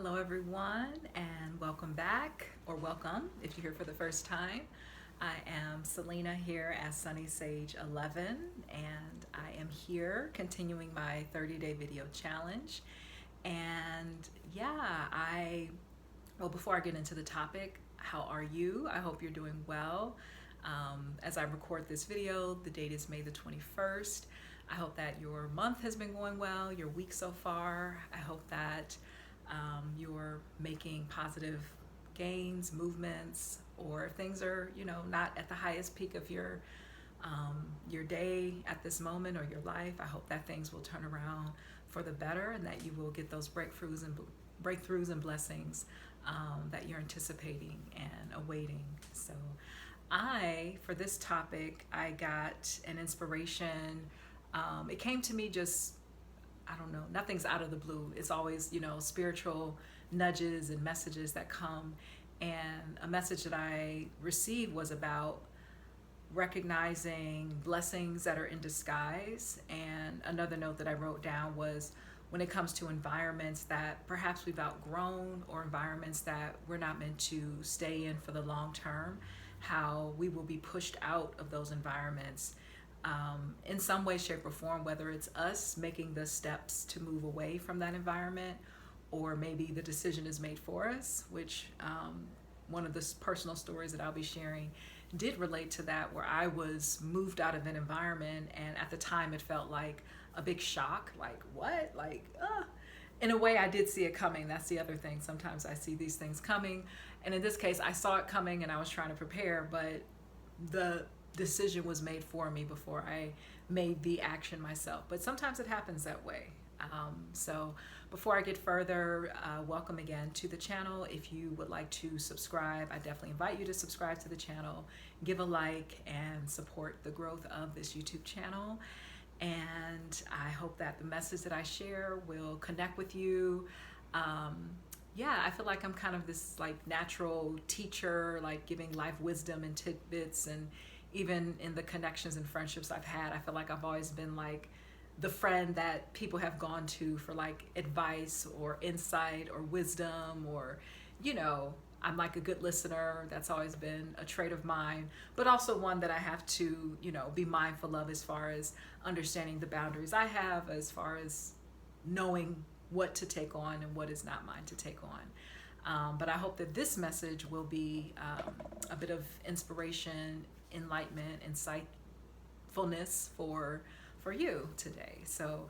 Hello, everyone, and welcome back, or welcome if you're here for the first time. I am Selena here as Sunny Sage 11, and I am here continuing my 30-day video challenge. And yeah, before I get into the topic, how are you? I hope you're doing well. As I record this video, the date is May the 21st. I hope that your month has been going well, your week so far. I hope that you're making positive gains, movements, or if things are, not at the highest peak of your day at this moment or your life. I hope that things will turn around for the better and that you will get those breakthroughs and blessings that you're anticipating and awaiting. So, for this topic, I got an inspiration. It came to me just, I don't know, nothing's out of the blue. It's always, spiritual nudges and messages that come. And a message that I received was about recognizing blessings that are in disguise. And another note that I wrote down was when it comes to environments that perhaps we've outgrown or environments that we're not meant to stay in for the long term, how we will be pushed out of those environments in some way, shape, or form, whether it's us making the steps to move away from that environment, or maybe the decision is made for us, which one of the personal stories that I'll be sharing did relate to that, where I was moved out of an environment, and at the time it felt like a big shock, like what? In a way I did see it coming. That's the other thing. Sometimes I see these things coming, and in this case I saw it coming and I was trying to prepare, but the decision was made for me before I made the action myself. But sometimes it happens that way. So before I get further, welcome again to the channel. If you would like to subscribe, I definitely invite you to subscribe to the channel, give a like, and support the growth of this YouTube channel. And I hope that the message that I share will connect with you. I feel like I'm kind of this like natural teacher, like giving life wisdom and tidbits, and even in the connections and friendships I've had, I feel like I've always been like the friend that people have gone to for like advice or insight or wisdom, or, I'm like a good listener. That's always been a trait of mine, but also one that I have to, be mindful of as far as understanding the boundaries I have, as far as knowing what to take on and what is not mine to take on. But I hope that this message will be a bit of inspiration, enlightenment, insightfulness for you today. So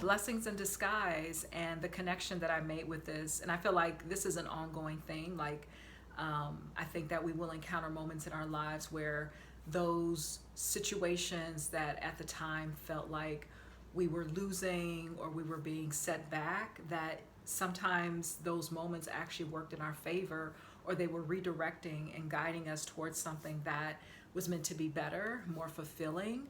blessings in disguise, and the connection that I made with this, and I feel like this is an ongoing thing. Like I think that we will encounter moments in our lives where those situations that at the time felt like we were losing or we were being set back, that sometimes those moments actually worked in our favor, or they were redirecting and guiding us towards something that was meant to be better, more fulfilling.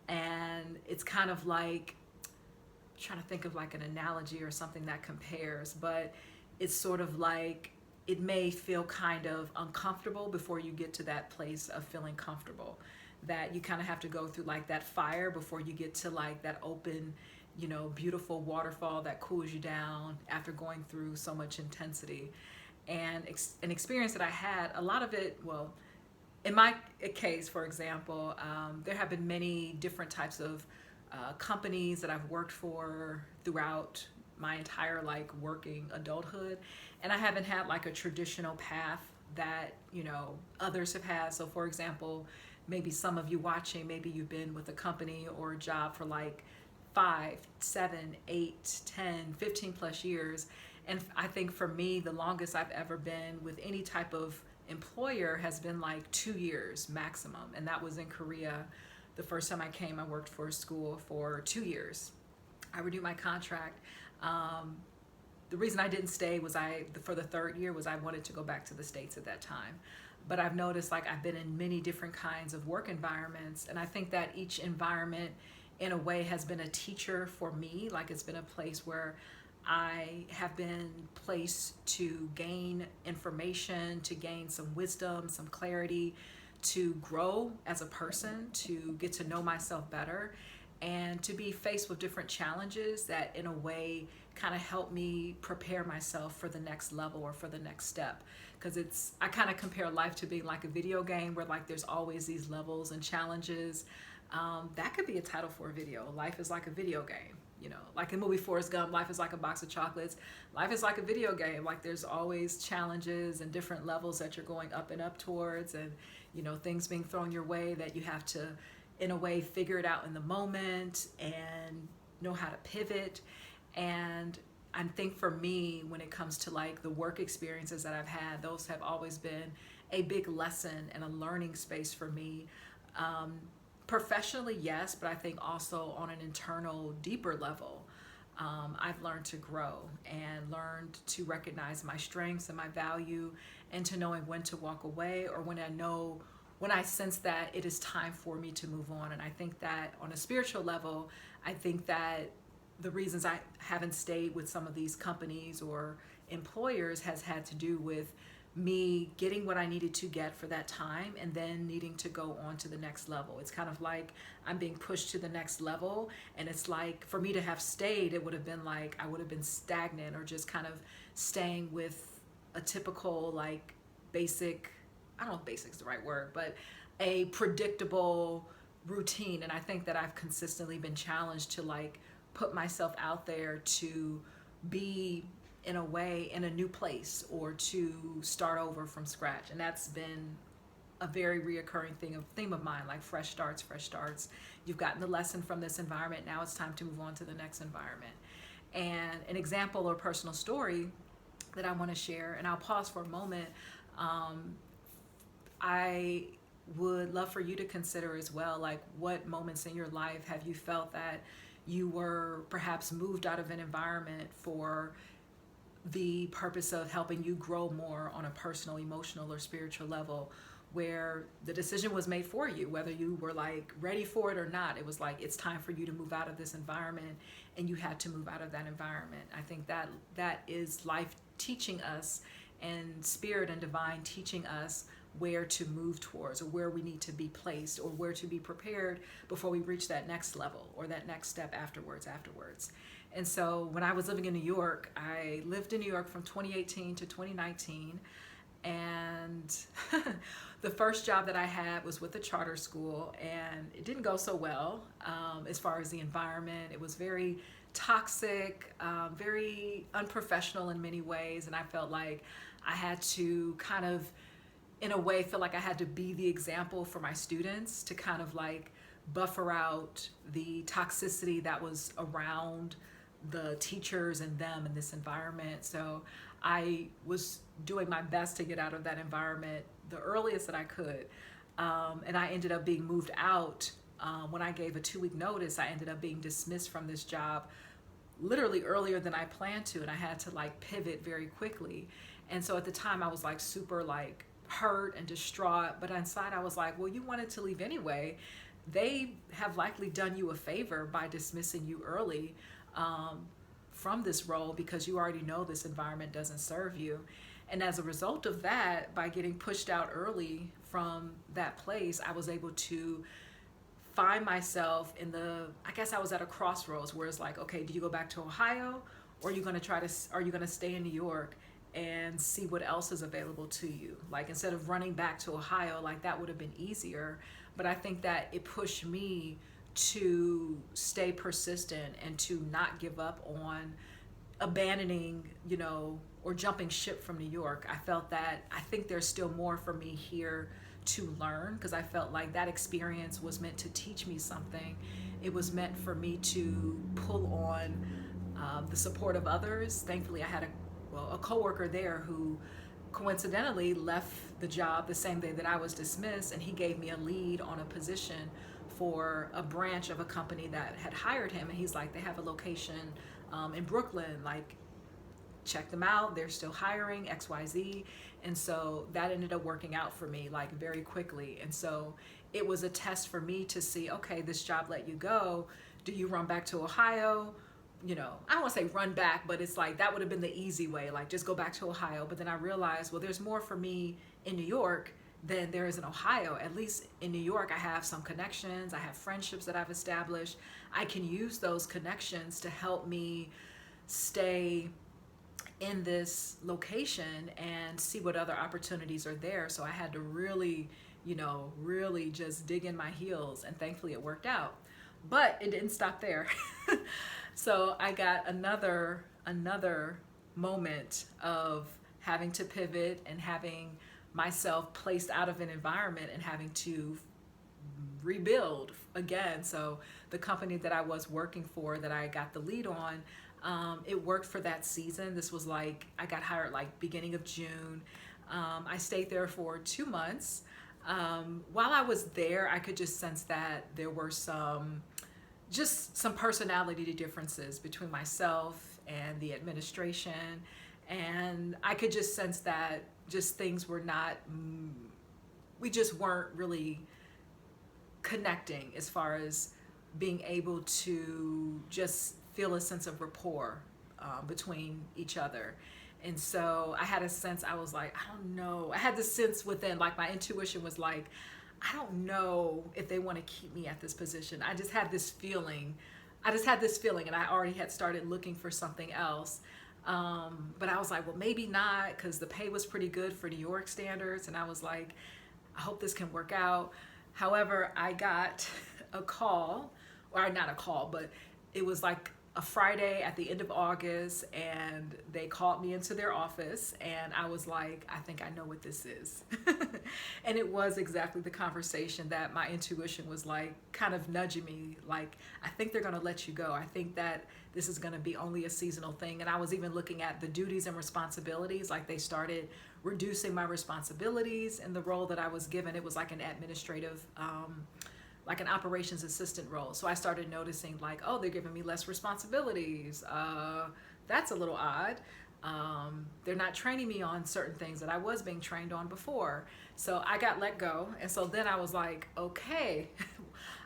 And it's kind of like, I'm trying to think of like an analogy or something that compares, but it's sort of like it may feel kind of uncomfortable before you get to that place of feeling comfortable, that you kind of have to go through like that fire before you get to like that open, beautiful waterfall that cools you down after going through so much intensity. And an experience that I had, a lot of it, well, in my case, for example, there have been many different types of companies that I've worked for throughout my entire like working adulthood, and I haven't had like a traditional path that others have had. So for example, maybe some of you watching, maybe you've been with a company or a job for like 5, 7, 8, 10, 15 plus years. And I think for me, the longest I've ever been with any type of employer has been like 2 years maximum. And that was in Korea. The first time I came, I worked for a school for 2 years. I renewed my contract. The reason I didn't stay was for the third year was I wanted to go back to the States at that time. But I've noticed like I've been in many different kinds of work environments. And I think that each environment in a way has been a teacher for me. Like it's been a place where I have been placed to gain information, to gain some wisdom, some clarity, to grow as a person, to get to know myself better, and to be faced with different challenges that in a way kind of help me prepare myself for the next level or for the next step. Because I kind of compare life to being like a video game where like there's always these levels and challenges. That could be a title for a video. Life is like a video game. You know, like in the movie Forrest Gump, life is like a box of chocolates. Life is like a video game. Like there's always challenges and different levels that you're going up and up towards, and you know, things being thrown your way that you have to, in a way, figure it out in the moment and know how to pivot. And I think for me, when it comes to like the work experiences that I've had, those have always been a big lesson and a learning space for me. Professionally, yes, but I think also on an internal, deeper level, I've learned to grow and learned to recognize my strengths and my value, and to knowing when to walk away, or when I sense that it is time for me to move on. And I think that on a spiritual level, I think that the reasons I haven't stayed with some of these companies or employers has had to do with me getting what I needed to get for that time and then needing to go on to the next level. It's kind of like I'm being pushed to the next level, and it's like for me to have stayed, it would have been like I would have been stagnant or just kind of staying with a typical like basic, I don't know if basic's the right word, but a predictable routine. And I think that I've consistently been challenged to like put myself out there to be in a way in a new place or to start over from scratch. And that's been a very reoccurring theme of mine, like fresh starts. You've gotten the lesson from this environment, now it's time to move on to the next environment. And an example or personal story that I want to share, and I'll pause for a moment, I would love for you to consider as well, like what moments in your life have you felt that you were perhaps moved out of an environment for the purpose of helping you grow more on a personal, emotional, or spiritual level, where the decision was made for you, whether you were like ready for it or not. It was like, it's time for you to move out of this environment, and you had to move out of that environment. I think that is life teaching us, and spirit and divine teaching us where to move towards, or where we need to be placed, or where to be prepared before we reach that next level or that next step afterwards. And so when I was living in New York, I lived in New York from 2018 to 2019. And the first job that I had was with a charter school, and it didn't go so well as far as the environment. It was very toxic, very unprofessional in many ways. And I felt like I had to kind of, in a way, feel like I had to be the example for my students to kind of like buffer out the toxicity that was around the teachers and them in this environment. So I was doing my best to get out of that environment the earliest that I could. And I ended up being moved out. When I gave a 2-week notice, I ended up being dismissed from this job literally earlier than I planned to. And I had to like pivot very quickly. And so at the time I was like super like hurt and distraught, but inside I was like, well, you wanted to leave anyway. They have likely done you a favor by dismissing you early from this role, because you already know this environment doesn't serve you. And as a result of that, by getting pushed out early from that place, I was able to find myself I guess I was at a crossroads where it's like, okay, do you go back to Ohio, or are you going to stay in New York and see what else is available to you? Like, instead of running back to Ohio, like that would have been easier. But I think that it pushed me to stay persistent and to not give up on abandoning, or jumping ship from New York. I think there's still more for me here to learn, because I felt like that experience was meant to teach me something. It was meant for me to pull on the support of others. Thankfully, I had a coworker there who coincidentally left the job the same day that I was dismissed, and he gave me a lead on a position for a branch of a company that had hired him. And he's like, they have a location in Brooklyn, like check them out, they're still hiring XYZ. And so that ended up working out for me like very quickly. And so it was a test for me to see, okay, this job let you go, do you run back to Ohio? I don't want to say run back, but it's like that would have been the easy way, like just go back to Ohio. But then I realized, well, there's more for me in New York than there is in Ohio. At least in New York, I have some connections, I have friendships that I've established. I can use those connections to help me stay in this location and see what other opportunities are there. So I had to really, really just dig in my heels, and thankfully it worked out. But it didn't stop there. So I got another moment of having to pivot and having myself placed out of an environment and having to rebuild again. So the company that I was working for, that I got the lead on, it worked for that season. This was like, I got hired like beginning of June. I stayed there for 2 months. While I was there, I could just sense that there were some personality differences between myself and the administration. And I could just sense that just things were not, we just weren't really connecting as far as being able to just feel a sense of rapport between each other. And so I had a sense, I was like, I don't know. I had this sense within, like my intuition was like, I don't know if they want to keep me at this position. I just had this feeling. And I already had started looking for something else. But I was like, well, maybe not, because the pay was pretty good for New York standards. And I was like, I hope this can work out. However, I got a call, or not a call, but it was like a Friday at the end of August, and they called me into their office, and I was like, I think I know what this is. And it was exactly the conversation that my intuition was like kind of nudging me, like, I think they're gonna let you go. I think that this is gonna be only a seasonal thing. And I was even looking at the duties and responsibilities, like they started reducing my responsibilities in the role that I was given. It was like an administrative, like an operations assistant role. So I started noticing like, oh, they're giving me less responsibilities. That's a little odd. They're not training me on certain things that I was being trained on before. So I got let go. And so then I was like, okay,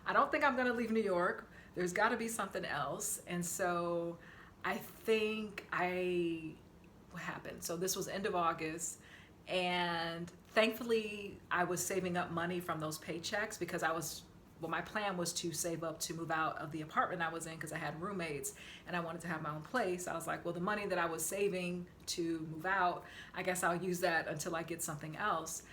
I don't think I'm gonna leave New York. There's gotta be something else. And so I think what happened? So this was end of August, and thankfully I was saving up money from those paychecks, because my plan was to save up to move out of the apartment I was in, because I had roommates and I wanted to have my own place. I was like, well, the money that I was saving to move out, I guess I'll use that until I get something else.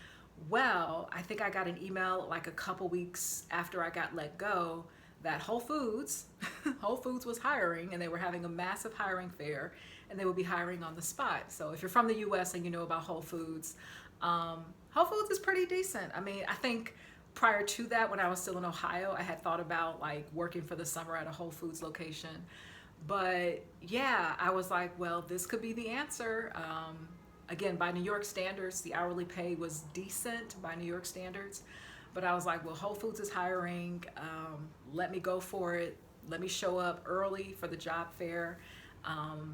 Well, I think I got an email like a couple weeks after I got let go that Whole Foods was hiring, and they were having a massive hiring fair, and they would be hiring on the spot. So if you're from the US and you know about Whole Foods is pretty decent. I mean, I think prior to that, when I was still in Ohio, I had thought about like working for the summer at a Whole Foods location. But yeah, I was like, well, this could be the answer. Again, by New York standards, the hourly pay was decent by New York standards. But I was like, well, Whole Foods is hiring. Let me go for it. Let me show up early for the job fair.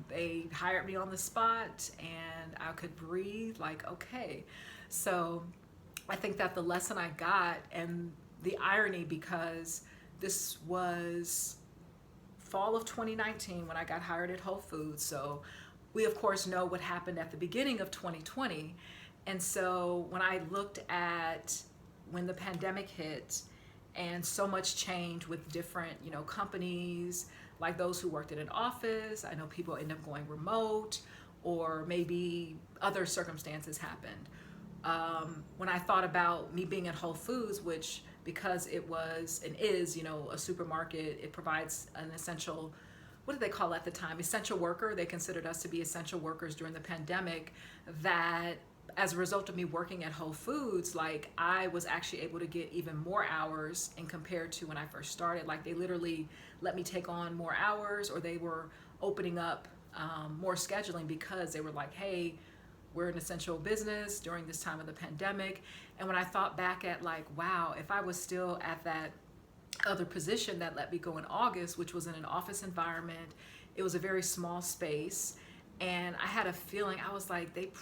They hired me on the spot, and I could breathe like, okay. So I think that the lesson I got, and the irony, because this was fall of 2019 when I got hired at Whole Foods. So we of course know what happened at the beginning of 2020. And so when I looked at when the pandemic hit, and so much change with different, companies, like those who worked in an office, I know people end up going remote, or maybe other circumstances happened. When I thought about me being at Whole Foods, which, because it was and is, a supermarket, it provides an essential, what did they call it at the time? Essential worker. They considered us to be essential workers during the pandemic. That as a result of me working at Whole Foods, like I was actually able to get even more hours in compared to when I first started. Like they literally let me take on more hours, or they were opening up more scheduling, because they were like, hey, we're an essential business during this time of the pandemic. And when I thought back at like, wow, if I was still at that other position that let me go in August, which was in an office environment, it was a very small space. And I had a feeling, I was like, they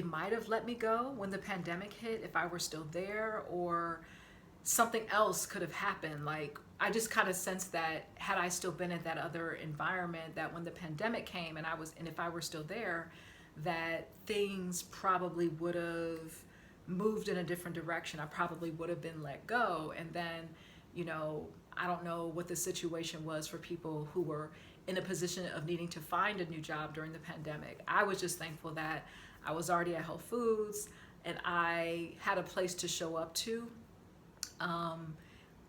might have let me go when the pandemic hit if I were still there, or something else could have happened. Like I just kind of sensed that had I still been in that other environment, that when the pandemic came and if I were still there, that things probably would have moved in a different direction. I probably would have been let go. And then, I don't know what the situation was for people who were in a position of needing to find a new job during the pandemic. I was just thankful that I was already at Whole Foods and I had a place to show up to,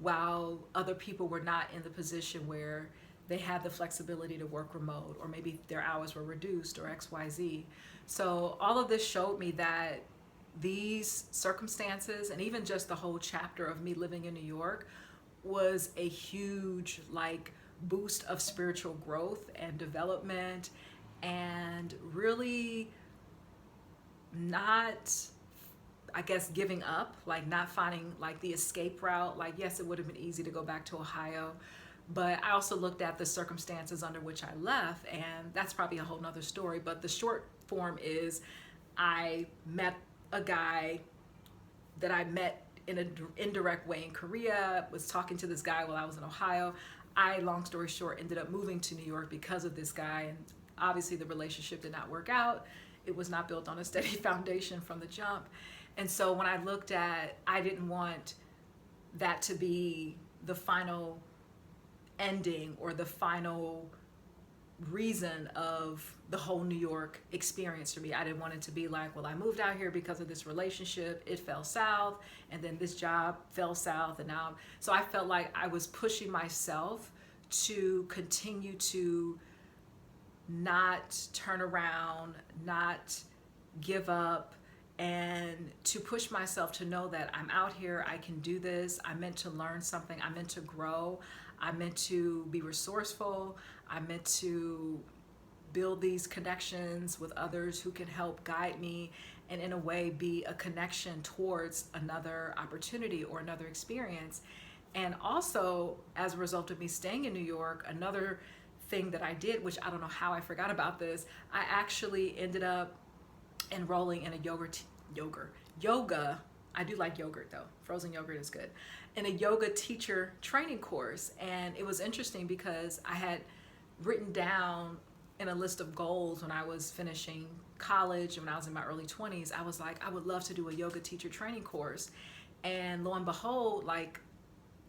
while other people were not in the position where they had the flexibility to work remote, or maybe their hours were reduced, or XYZ. So all of this showed me that these circumstances, and even just the whole chapter of me living in New York, was a huge boost of spiritual growth and development, and really not, I guess, giving up, not finding the escape route. Yes, it would have been easy to go back to Ohio, but I also looked at the circumstances under which I left, and that's probably a whole nother story. But the short form is I met a guy that I met in an indirect way in Korea, was talking to this guy while I was in Ohio. I, long story short, ended up moving to New York because of this guy, and obviously the relationship did not work out. It was not built on a steady foundation from the jump. And so when I looked at, I didn't want that to be the final ending or the final reason of the whole New York experience for me. I didn't want it to be well, I moved out here because of this relationship, it fell south, and then this job fell south, and now, so I felt like I was pushing myself to continue to not turn around, not give up, and to push myself to know that I'm out here, I can do this, I'm meant to learn something, I'm meant to grow, I'm meant to be resourceful, I'm meant to build these connections with others who can help guide me and in a way be a connection towards another opportunity or another experience. And also, as a result of me staying in New York, another thing that I did, which I don't know how I forgot about this, I actually ended up enrolling in a yoga. I do like yogurt though. Frozen yogurt is good. In a yoga teacher training course. And it was interesting because I had written down in a list of goals when I was finishing college and when I was in my early 20s, I was like, I would love to do a yoga teacher training course. And lo and behold,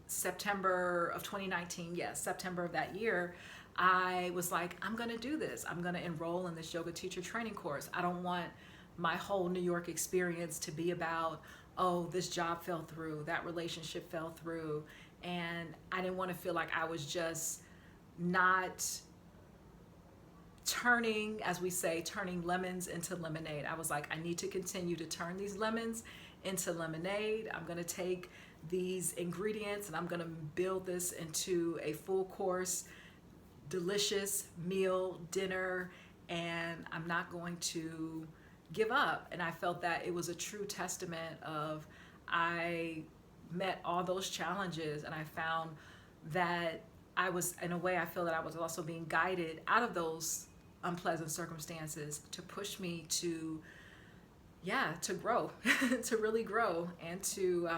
September of 2019, yes, September of that year, I was like, I'm going to do this. I'm going to enroll in this yoga teacher training course. I don't want my whole New York experience to be about, oh, this job fell through, that relationship fell through. And I didn't want to feel like I was just not turning, as we say, turning lemons into lemonade. I was like, I need to continue to turn these lemons into lemonade. I'm going to take these ingredients and I'm going to build this into a full course, delicious meal, dinner, and I'm not going to give up. And I felt that it was a true testament of, I met all those challenges and I found that I was, in a way, I feel that I was also being guided out of those unpleasant circumstances to push me to, to grow, to really grow, and to,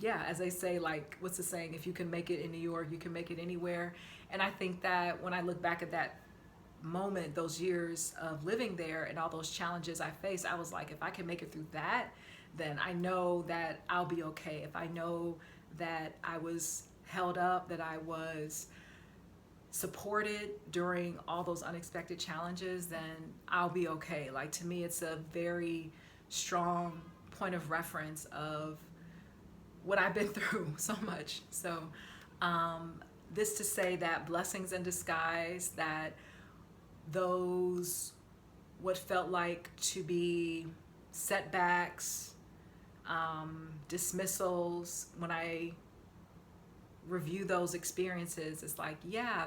as they say, what's the saying? If you can make it in New York, you can make it anywhere. And I think that when I look back at that moment, those years of living there and all those challenges I faced, I was like, if I can make it through that, then I know that I'll be okay. If I know that I was held up, that I was supported during all those unexpected challenges, then I'll be okay. To me, it's a very strong point of reference of what I've been through so much. So this to say that blessings in disguise, that those what felt like to be setbacks, dismissals, when I review those experiences, it's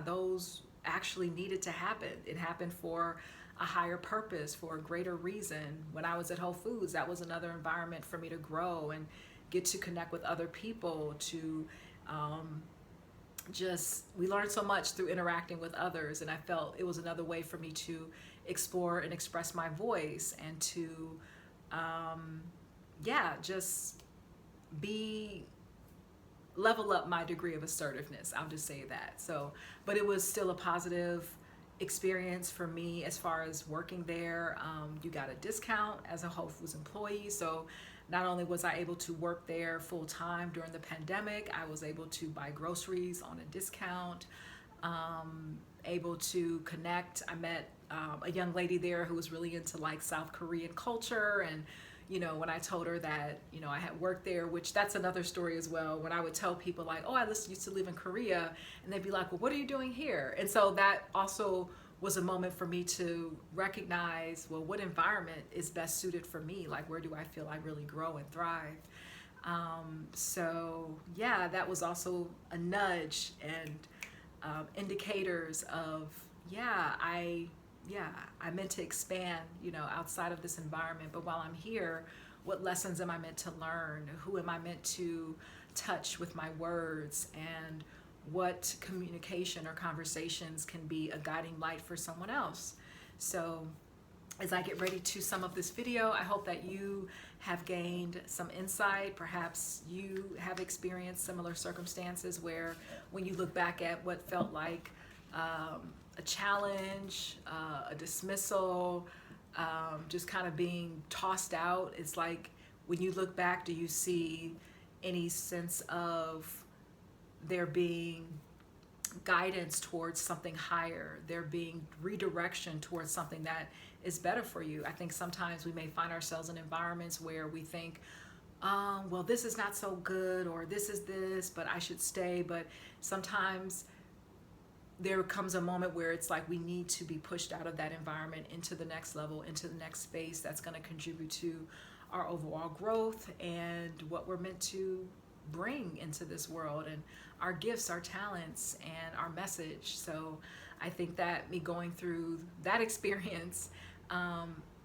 those actually needed to happen. It happened for a higher purpose, for a greater reason. When I was at Whole Foods, that was another environment for me to grow and get to connect with other people, to we learned so much through interacting with others, and I felt it was another way for me to explore and express my voice and to just level up my degree of assertiveness. I'll just say that. So, but it was still a positive experience for me as far as working there. You got a discount as a Whole Foods employee, so not only was I able to work there full time during the pandemic, I was able to buy groceries on a discount. able to connect. I met a young lady there who was really into like South Korean culture, and when I told her that I had worked there, which that's another story as well, when I would tell people like, oh, I used to live in Korea, and they'd be like, well, what are you doing here? And so that also was a moment for me to recognize, well, what environment is best suited for me? Like, where do I feel I really grow and thrive? So yeah, that was also a nudge and indicators of, I meant to expand, outside of this environment. But while I'm here, what lessons am I meant to learn? Who am I meant to touch with my words? And what communication or conversations can be a guiding light for someone else? So as I get ready to sum up this video, I hope that you have gained some insight. Perhaps you have experienced similar circumstances where when you look back at what felt like a challenge, a dismissal, just kind of being tossed out, it's like when you look back, do you see any sense of there being guidance towards something higher, there being redirection towards something that is better for you? I think sometimes we may find ourselves in environments where we think, well, this is not so good, or this is this, but I should stay. But sometimes there comes a moment where it's like we need to be pushed out of that environment into the next level, into the next space that's going to contribute to our overall growth and what we're meant to bring into this world, and our gifts, our talents, and our message. So I think that me going through that experience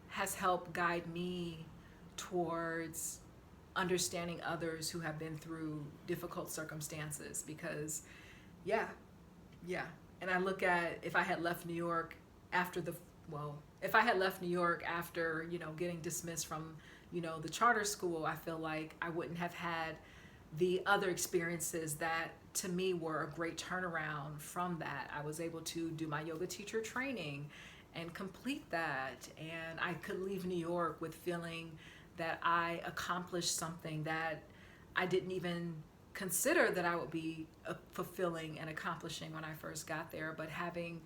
has helped guide me towards understanding others who have been through difficult circumstances. Because yeah, and I look at, if I had left New York after getting dismissed from the charter school, I feel like I wouldn't have had the other experiences that to me were a great turnaround from that. I was able to do my yoga teacher training and complete that, and I could leave New York with feeling that I accomplished something that I didn't even consider that I would be fulfilling and accomplishing when I first got there. But having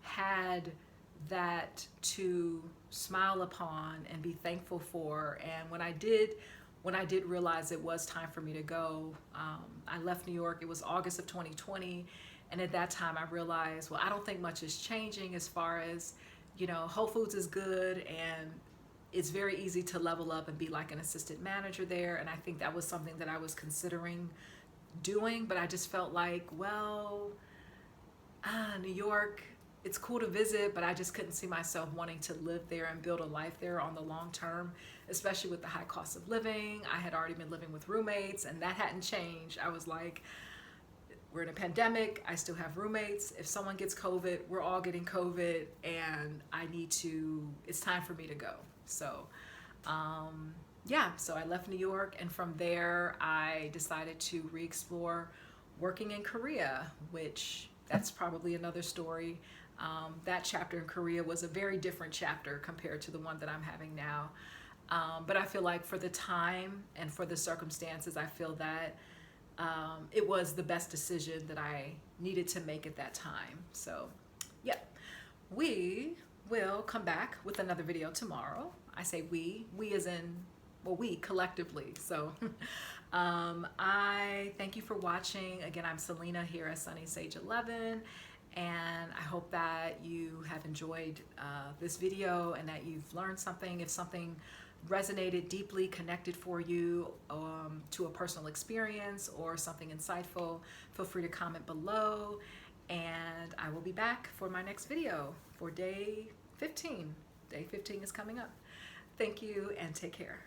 had that to smile upon and be thankful for, and when I did realize it was time for me to go, I left New York. It was August of 2020, and at that time I realized, well, I don't think much is changing as far as, Whole Foods is good, and it's very easy to level up and be like an assistant manager there. And I think that was something that I was considering doing, but I just felt like, well, New York, it's cool to visit, but I just couldn't see myself wanting to live there and build a life there on the long term, especially with the high cost of living. I had already been living with roommates, and that hadn't changed. I was like, we're in a pandemic, I still have roommates. If someone gets COVID, we're all getting COVID, and it's time for me to go. So so I left New York, and from there I decided to re-explore working in Korea, which that's probably another story. That chapter in Korea was a very different chapter compared to the one that I'm having now. But I feel like for the time and for the circumstances, I feel that it was the best decision that I needed to make at that time. So yeah, we will come back with another video tomorrow. I say we as in, well, we collectively. So I thank you for watching. Again, I'm Selena here at Sunny Sage 11, and I hope that you have enjoyed this video and that you've learned something. If something resonated deeply, connected for you to a personal experience or something insightful, feel free to comment below, and I will be back for my next video for day 15. Day 15 is coming up. Thank you, and take care.